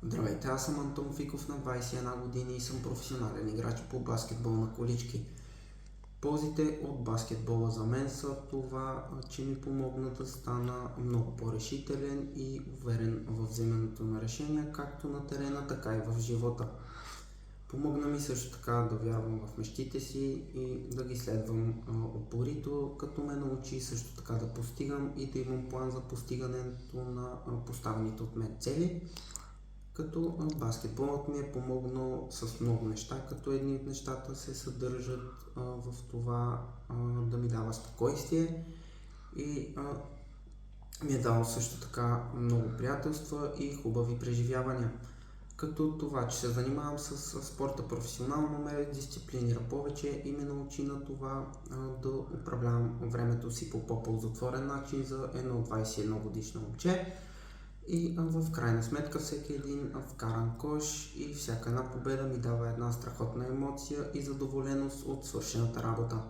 Здравейте, аз съм Антон Фиков, на 21 години и съм професионален играч по баскетбол на колички. Ползите от баскетбола за мен са това, че ми помогна да стана много по-решителен и уверен в вземането на решения, както на терена, така и в живота. Помогна ми също така да вярвам в мечтите си и да ги следвам упорито, като ме научи също така да постигам и да имам план за постигането на поставените от мен цели. Като баскетболът ми е помогнал с много неща, като едни от нещата се съдържат в това да ми дава спокойствие и ми е дал също така много приятелства и хубави преживявания. Като това, че се занимавам с спорта професионално, ме дисциплинира повече и ме научи на това да управлявам времето си по по-ползотворен начин за едно 21 годишно момче. И в крайна сметка всеки един вкаран кош и всяка една победа ми дава една страхотна емоция и задоволеност от свършената работа.